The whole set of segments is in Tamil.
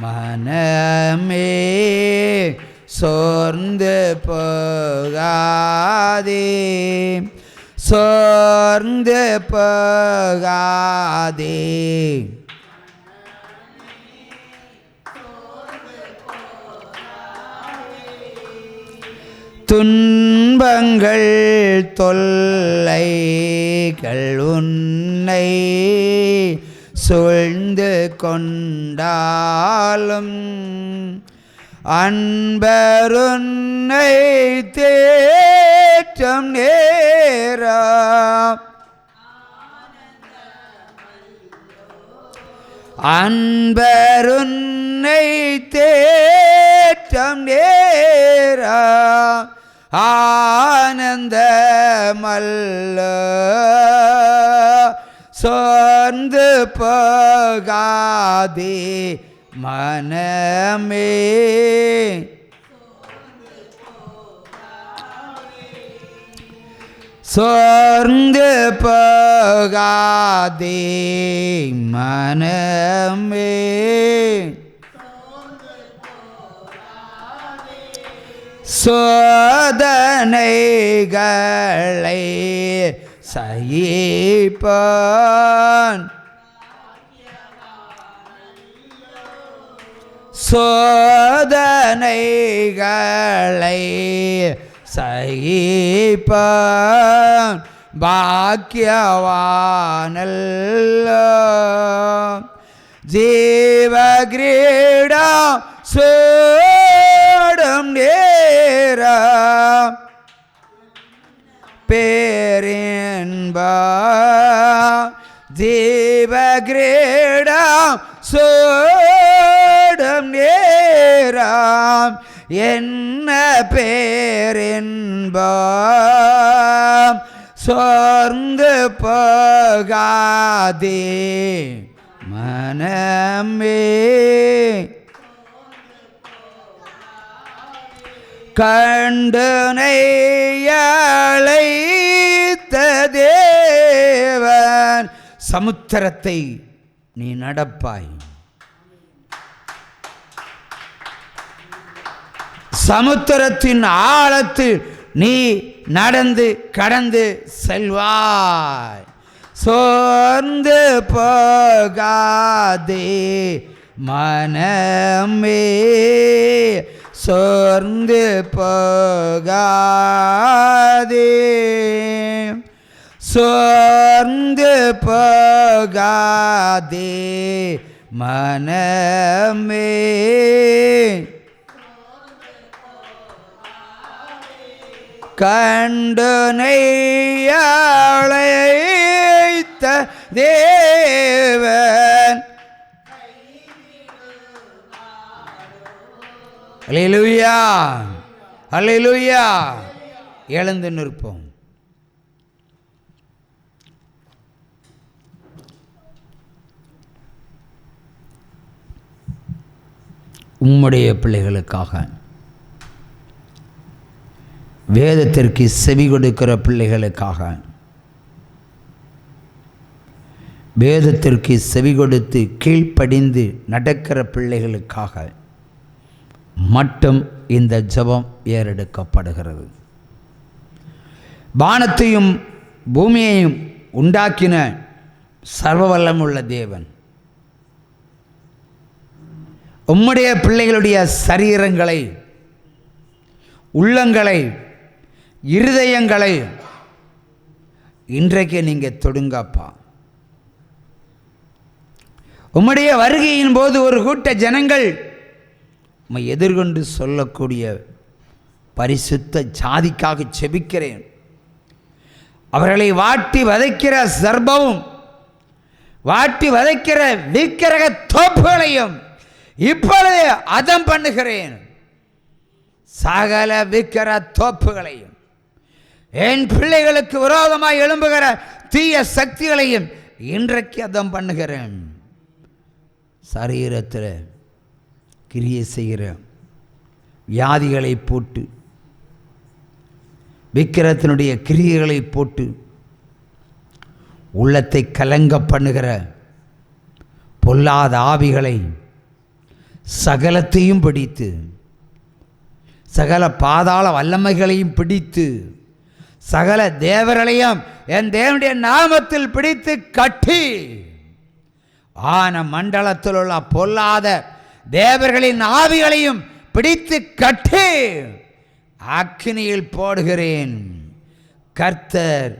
மனமே சோர்ந்து போகாதே, சோர்ந்து போகாதே. துன்பங்கள் தொல்லைகள் உன்னை சூழ்ந்து கொண்டாலும் அன்பருன்னை தேற்றும் நேரம், அன்பருன்னை தேற்றும் நேரம் ஆனந்தமல்ல. சோர்ந்து போகாதே மனமே, சோர்ந்து போகாதே மனமே. சோதனைகளை சகிப்பான், சோதனைகளை சகிப்பான் பாக்கியவானல்ல. ஜீவகிரீடம் சூடும் நேரம் பேரின்பம், ஜீவகிரீடம் சூடும் நேரம் என்ன பேரின்பம். சோர்ந்து போகாதே மனமே, கண்டுனை அழைத்த தேவன். சமுத்திரத்தை நீ நடப்பாய், சமுத்திரத்தின் ஆழத்தில் நீ நடந்து கடந்து செல்வாய். சோர்ந்து போகாதே மனமே, சோர்ந்து போகாதே, சோர்ந்து போகாதே மனமே. கண்டுனை அழைத்த தேவன். அல்லேலூயா, அல்லேலூயா. எழுந்து நிற்போம். உம்முடைய பிள்ளைகளுக்காக, வேதத்திற்கு செவி கொடுக்கிற பிள்ளைகளுக்காக, வேதத்திற்கு செவி கொடுத்து கீழ்ப்படிந்து நடக்கிற பிள்ளைகளுக்காக மட்டும் இந்த ஜெபம் ஏறெடுக்கப்படுகிறது. வானத்தையும் பூமியையும் உண்டாக்கின சர்வவல்லமுள்ள தேவன் உம்முடைய பிள்ளைகளுடைய சரீரங்களை, உள்ளங்களை, இருதயங்களை இன்றைக்கு நீங்கள் தொடுங்கப்பா. உம்முடைய வருகையின் போது ஒரு கூட்ட ஜனங்கள் உம்மை எதிர்கொண்டு சொல்லக்கூடிய பரிசுத்த ஜாதிக்காக செபிக்கிறேன். அவர்களை வாட்டி வதைக்கிற சர்பமும் வாட்டி வதைக்கிற விக்கிரக தோப்புகளையும் இப்பொழுது அதம் பண்ணுகிறேன். சகல விக்கிர தோப்புகளையும், என் பிள்ளைகளுக்கு விரோதமாய் எழும்புகிற தீய சக்திகளையும் இன்றைக்கு அதம் பண்ணுகிறேன். சரீரத்தில் கிரியை செய்கிற வியாதிகளை போட்டு, விக்கிரத்தினுடைய கிரியைகளை போட்டு, உள்ளத்தை கலங்க பண்ணுகிற பொல்லாத ஆவிகளை, சகலத்தையும் பிடித்து, சகல பாதாள வல்லமைகளையும் பிடித்து, சகல தேவர்களையும் என் தேவனுடைய நாமத்தில் பிடித்து கட்டி, ஆன மண்டலத்தில் உள்ள பொல்லாத தேவர்களின் ஆவிகளையும் பிடித்து கட்டி அக்கினியில் போடுகிறேன். கர்த்தர்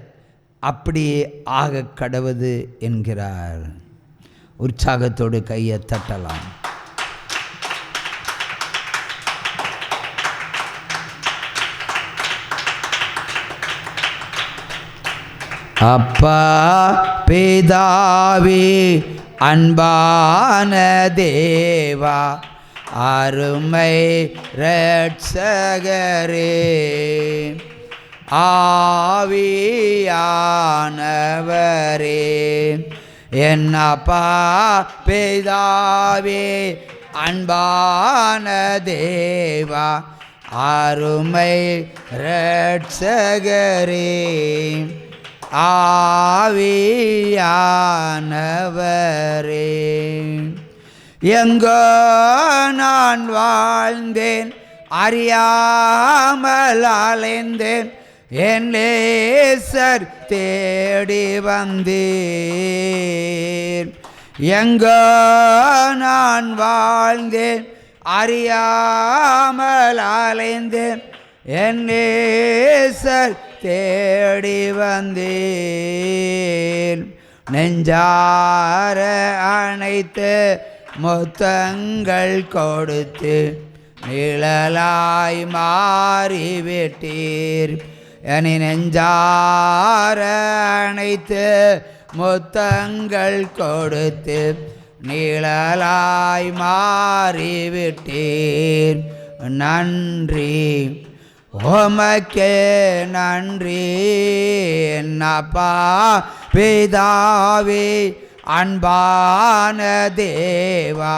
அப்படியே ஆக கடவுது என்கிறார். உற்சாகத்தோடு கையை தட்டலாம். அப்பா பிதாவே அன்பான தேவா அருமை இரட்சகரே ஆவியானவரே என் அப்பா பிதாவே அன்பான தேவா அருமை இரட்சகரே ஆவியானவரே எங்கோ நான் வாழ்ந்தேன் அறியாமல் அலைந்தேன் என் நேசர் தேடி வந்தேன். எங்கோ நான் வாழ்ந்தேன் அறியாமல் அலைந்தேன் என் நேசர் தேடி வந்தேன். நெஞ்சார அணைத்து முத்தங்கள் கொடுத்து நிழலாய் மாறிவிட்டீர். என்னை நெஞ்சார அணைத்து முத்தங்கள் கொடுத்து நிழலாய் மாறிவிட்டீர். நன்றி உமக்கே நன்றி என்னப்பா பிதாவே அன்பான தேவா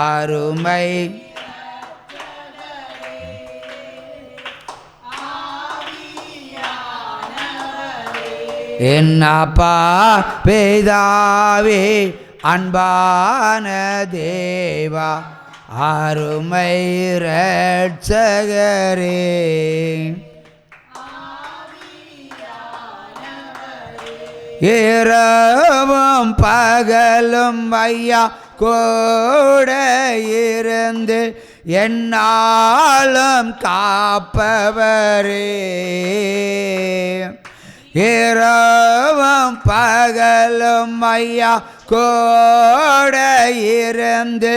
அருமை என்னப்பா பிதாவே அன்பான தேவா அருமை இரட்சகரே இரவும் பகலும் ஐயா கூட இருந்து என்னாலும் காப்பவரே. இரவும் பகலும் ஐயா கூட இருந்து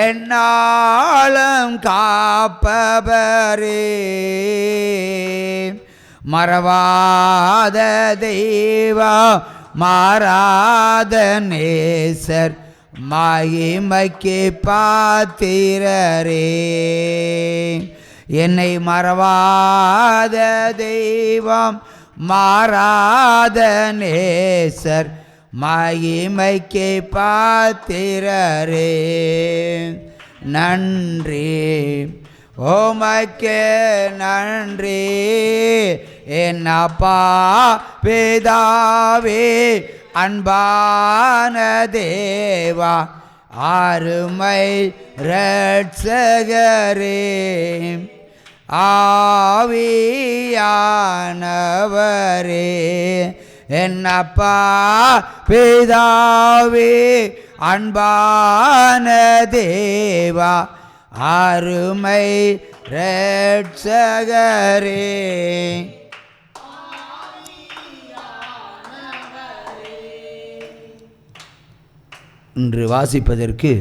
என்னாலும் காப்பவரே. மறவாத தெய்வா மாறாத நேசர் மகிமைக்கு பாத்திரரே. என்னை மறவாத தெய்வம் மாறாத நேசர் மகிமைக்கு பாத்திரரே. நன்றி உமக்கே நன்றி என்னப்பா பிதாவே அன்பான தேவா அருமை இரட்சகரே ஆவியானவரே. என்னப்பா பிதாவே அன்பான தேவா அருமை இரட்சகரே. இன்று வாசிப்பதற்கு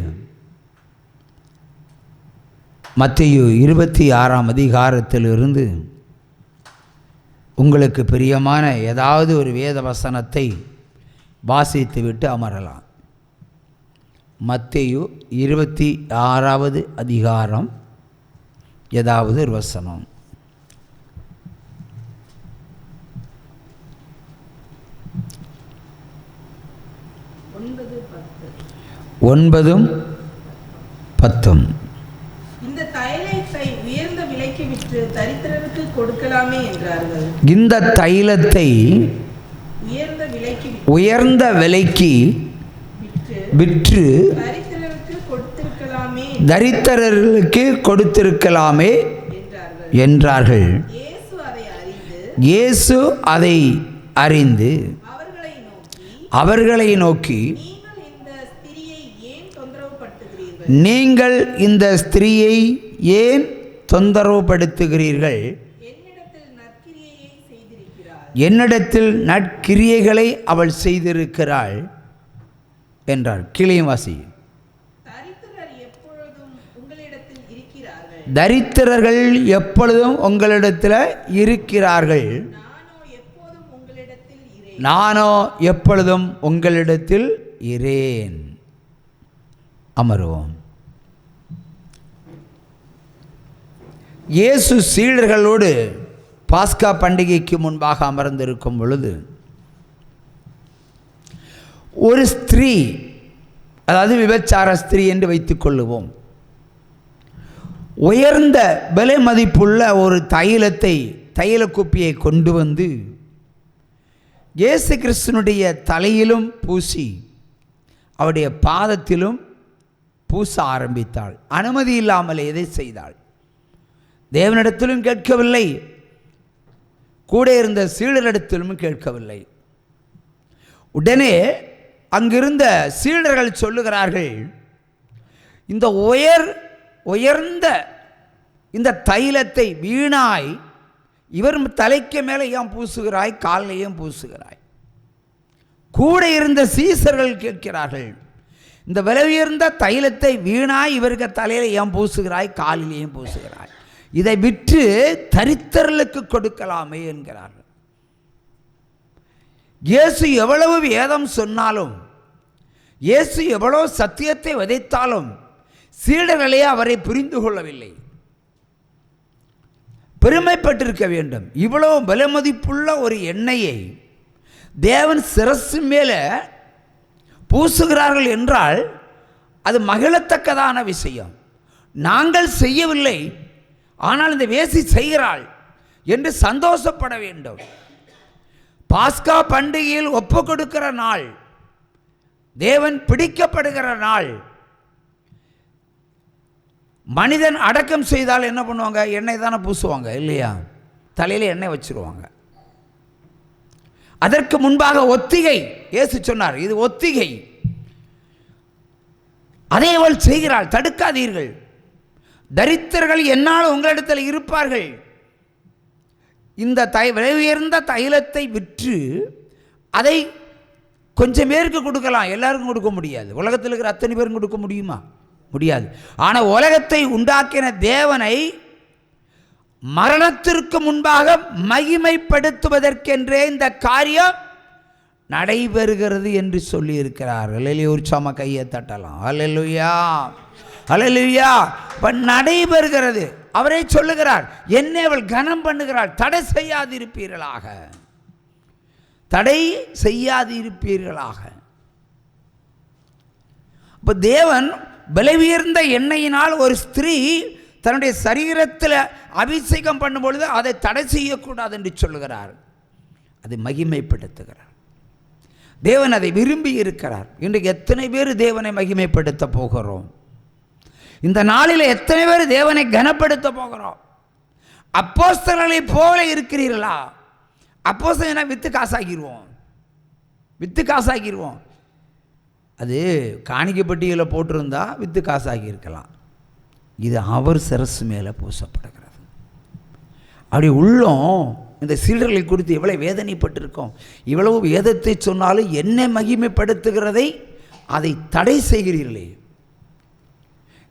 மத்தேயு 26ஆம் அதிகாரத்திலிருந்து உங்களுக்கு பிரியமான ஏதாவது ஒரு வேத வசனத்தை வாசித்துவிட்டு அமரலாம். மத்தேயு 26வது அதிகாரம் ஏதாவது ஒரு வசனம். ஒன்பதும் 10. இந்த தைலத்தை உயர்ந்த விலைக்கு விற்று தரித்திரருக்கு கொடுக்கலாமே என்றார்கள். இந்த தைலத்தை உயர்ந்த விலைக்கு விற்று தரித்திரர்களுக்கு கொடுத்திருக்கலாமே என்றார்கள். இயேசு அதை அறிந்து அவர்களை நோக்கி, நீங்கள் இந்த ஸ்திரீயை ஏன் தொந்தரவுபடுத்துகிறீர்கள்? என்னிடத்தில் நற்கிரியைகளை அவள் செய்திருக்கிறாள் என்றார். கீழையும் வாசி. தரித்திரர்கள் எப்பொழுதும் உங்களிடத்தில் இருக்கிறார்கள், நானோ எப்பொழுதும் உங்களிடத்தில் இரேன். அமருவோம். இயேசு சீடர்களோடு பாஸ்கா பண்டிகைக்கு முன்பாக அமர்ந்திருக்கும் பொழுது ஒரு ஸ்திரீ, அதாவது விபச்சார ஸ்திரீ என்று வைத்துக் கொள்ளுவோம், உயர்ந்த விலை மதிப்புள்ள ஒரு தைல குப்பியை கொண்டு வந்து இயேசு கிறிஸ்துனுடைய தலையிலும் பூசி அவருடைய பாதத்திலும் பூச ஆரம்பித்தாள். அனுமதி இல்லாமல் எதை செய்தாள்? தேவனிடத்திலும் கேட்கவில்லை, கூட இருந்த சீடரிடத்திலும் கேட்கவில்லை. உடனே அங்கிருந்த சீடர்கள் சொல்லுகிறார்கள், இந்த உயர்ந்த இந்த தைலத்தை வீணாய் இவர் தலைக்கு மேலே ஏன் பூசுகிறாய், காலையும் பூசுகிறாய்? கூட இருந்த சீசர்கள் கேட்கிறார்கள், இந்த விலை உயர்ந்த தைலத்தை வீணாய் இவருக்கு தலையில் ஏன் பூசுகிறாய், காலிலேயும் பூசுகிறாய்? இதை விற்று தரித்திரர்களுக்கு கொடுக்கலாமே என்கிறார்கள். இயேசு எவ்வளவு வேதம் சொன்னாலும், இயேசு எவ்வளவு சத்தியத்தை விதைத்தாலும் சீடர்களே அவரை புரிந்து கொள்ளவில்லை. பெருமைப்பட்டிருக்க வேண்டும். இவ்வளவு விலைமதிப்புள்ள ஒரு எண்ணெயை தேவன் சிரசு மேலே பூசுகிறார்கள் என்றால் அது மகிழத்தக்கதான விஷயம். நாங்கள் செய்யவில்லை, ஆனால் இந்த வேசி செய்கிறாள் என்று சந்தோஷப்பட வேண்டும். பாஸ்கா பண்டிகையில் ஒப்பு கொடுக்கிற நாள், தேவன் பிடிக்கப்படுகிற நாள். மனிதன் அடக்கம் செய்தால் என்ன பண்ணுவாங்க? எண்ணெய் தானே பூசுவாங்க இல்லையா? தலையில் எண்ணெய் வச்சிருவாங்க. அதற்கு முன்பாக ஒத்திகை. இயேசு சொன்னார், இது ஒத்திகை. அதை அவள் செய்கிறாள், தடுக்காதீர்கள். தரித்திரர்கள் என்னால் உங்களிடத்தில் இருப்பார்கள். இந்த விலை உயர்ந்த தைலத்தை விற்று அதை கொஞ்சம் பேருக்கு கொடுக்கலாம், எல்லாருக்கும் கொடுக்க முடியாது. உலகத்தில் இருக்கிற அத்தனை பேரும் கொடுக்க முடியுமா? முடியாது. ஆனால் உலகத்தை உண்டாக்கின தேவனை மரணத்திற்கு முன்பாக மகிமைப்படுத்துவதற்கென்றே இந்த காரியம் நடைபெறுகிறது என்று சொல்லி இருக்கிறார். அல்லேலூயா. உற்சாகமா கையை தட்டலாம். அல்லேலூயா, அல்லேலூயா. நடைபெறுகிறது. அவரே சொல்லுகிறார், என்னை அவள் கனம் பண்ணுகிறாள், தடை செய்யாதிருப்பீர்களாக, தடை செய்யாதிருப்பீர்களாக. இப்போ தேவன் விலை உயர்ந்த எண்ணெயினால் ஒரு ஸ்திரீ தன்னுடைய சரீரத்தில் அபிஷேகம் பண்ணும் பொழுது அதை தடை செய்யக்கூடாது என்று சொல்லுகிறார். அதை மகிமைப்படுத்துகிறார். தேவன் அதை விரும்பி இருக்கிறார். இன்றைக்கு எத்தனை பேர் தேவனை மகிமைப்படுத்த போகிறோம்? இந்த நாளில் எத்தனை பேர் தேவனை கனப்படுத்த போகிறோம்? அப்போஸ்தலர்களை போல இருக்கிறீர்களா? அப்போஸ்தலனை வித்து காசாக்கிடுவோம், வித்து காசாக்கிடுவோம். அது காணிக்கப்பட்டியில் போட்டிருந்தா வித்து காசாகி இருக்கலாம். இது அவர் சிரசு மேலே பூசப்படுகிறது. அப்படி உள்ளம் இந்த சீடர்களை குறித்து எவ்வளவு வேதனைப்பட்டிருக்கோம். இவ்வளவு வேதத்தை சொன்னாலும் என்ன மகிமைப்படுத்துகிறதை அதை தடை செய்கிறீர்களே.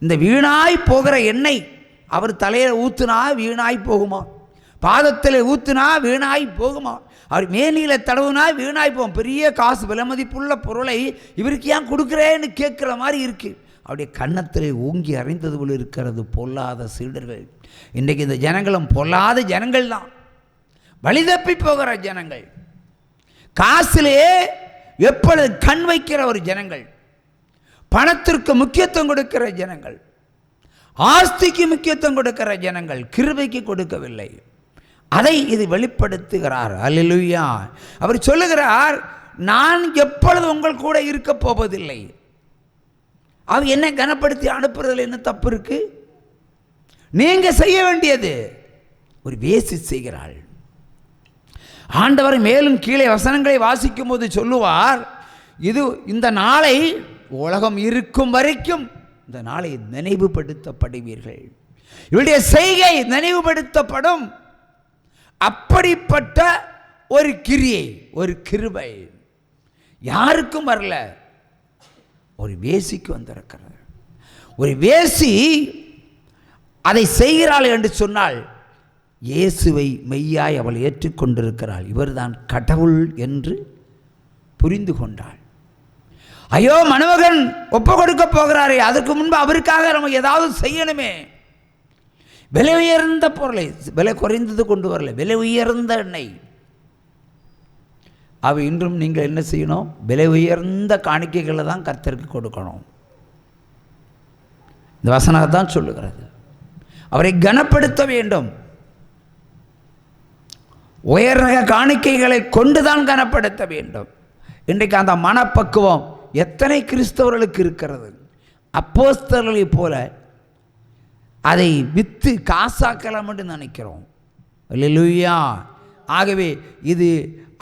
இந்த வீணாய் போகிற எண்ணெய் அவர் தலையில் ஊற்றுனா வீணாய் போகுமா? பாதத்தில் ஊற்றுனா வீணாய் போகுமா? அவர் மேனியில் தடவுனா வீணாய் போகும். பெரிய காசு விலை மதிப்புள்ள பொருளை இவருக்கு ஏன் கொடுக்குறேன்னு கேட்குற மாதிரி இருக்குது. அப்படியே கன்னத்தில் ஓங்கி அறைந்தது போல் இருக்கிறது பொல்லாத சீடர்கள். இன்றைக்கு இந்த ஜனங்களும் பொல்லாத ஜனங்கள் தான், வழி தப்பி போகிற ஜனங்கள், காசிலே எப்பொழுது கண் வைக்கிற ஒரு ஜனங்கள், பணத்திற்கு முக்கியத்துவம் கொடுக்கிற ஜனங்கள், ஆஸ்திக்கு முக்கியத்துவம் கொடுக்கிற ஜனங்கள், கிருபைக்கு கொடுக்கவில்லை. அதை இது வெளிப்படுத்துகிறார். அல்லேலூயா. அவர் சொல்லுகிறார், நான் எப்பொழுது உங்கள் கூட இருக்க போவதில்லை. அவ என்ன கனப்படுத்தி அனுப்புறதுல என்ன தப்பு இருக்கு? நீங்க செய்ய வேண்டியது, ஒரு வேசி செய்கிறாள். ஆண்டவர் மேலும் கீழே வசனங்களை வாசிக்கும் போது சொல்லுவார், இது இந்த நாளை உலகம் இருக்கும் வரைக்கும் இந்த நாளை நினைவுபடுத்தப்படுவீர்கள், இவருடைய செய்கை நினைவுபடுத்தப்படும். அப்படிப்பட்ட ஒரு கிரியை, ஒரு கிருபை யாருக்கும் வரல, ஒரு வேசிக்கு வந்திருக்கிறது. ஒரு வேசி அதை செய்கிறாள் என்று சொன்னால் இயேசுவை மெய்யாய் அவள் ஏற்றுக்கொண்டிருக்கிறாள், இவர்தான் கடவுள் என்று புரிந்து கொண்டாள். ஐயோ, மணமகன் ஒப்பு கொடுக்க போகிறாரே, அதற்கு முன்பு அவருக்காக நம்ம ஏதாவது செய்யணுமே. விலை உயர்ந்த பொருளை, விலை குறைந்தது கொண்டு வரல, விலை உயர்ந்த எண்ணெய். அவ இன்றும் நீங்கள் என்ன செய்யணும்? விலை உயர்ந்த காணிக்கைகளை தான் கர்த்தருக்கு கொடுக்கணும். இந்த வசனம் தான் சொல்லுகிறது. அவரை கனப்படுத்த வேண்டும். உயர் ரக காணிக்கைகளை கொண்டுதான் கனப்படுத்த வேண்டும். இன்றைக்கு அந்த மனப்பக்குவம் எத்தனை கிறிஸ்தவர்களுக்கு இருக்கிறது? அப்போஸ்தலர்களை போல அதை விற்று காசாக்கலாம் என்று நினைக்கிறோம். அல்லேலூயா. ஆகவே இது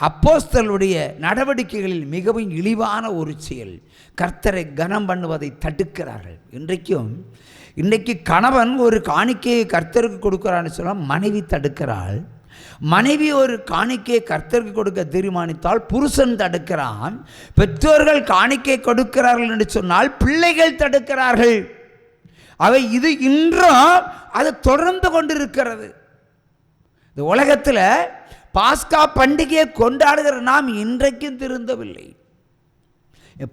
அப்போஸ்தலருடைய நடவடிக்கைகளில் மிகவும் இழிவான ஒரு செயல். கர்த்தரை கனம் பண்ணுவதை தடுக்கிறார்கள். இன்றைக்கு கணவன் ஒரு காணிக்கையை கர்த்தருக்கு கொடுக்கிறான்னு சொன்னால் மனைவி தடுக்கிறாள். மனைவி ஒரு காணிக்கையை கர்த்தருக்கு கொடுக்க தீர்மானித்தால் புருஷன் தடுக்கிறான். பெற்றோர்கள் காணிக்கை கொடுக்கிறார்கள் என்று சொன்னால் பிள்ளைகள் தடுக்கிறார்கள். அவை இது இன்றும் அது தொடர்ந்து கொண்டிருக்கிறது. இந்த உலகத்தில் பாஸ்கா பண்டிகையை கொண்டாடுகிற நாம் இன்றைக்கும் திருந்தவில்லை.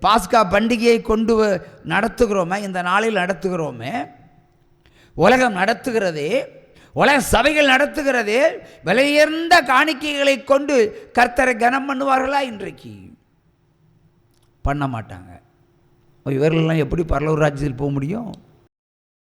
பாஸ்கா பண்டிகையை கொண்டு நடத்துகிறோமே, இந்த நாளில் நடத்துகிறோமே, உலகம் நடத்துகிறதே, உலக சபைகள் நடத்துகிறது, விலையுயர்ந்த காணிக்கைகளை கொண்டு கர்த்தரை கனம் பண்ணுவார்களா? இன்றைக்கு பண்ண மாட்டாங்க. இவர்களெல்லாம் எப்படி பரலோக ராஜ்யத்தில் போக முடியும்?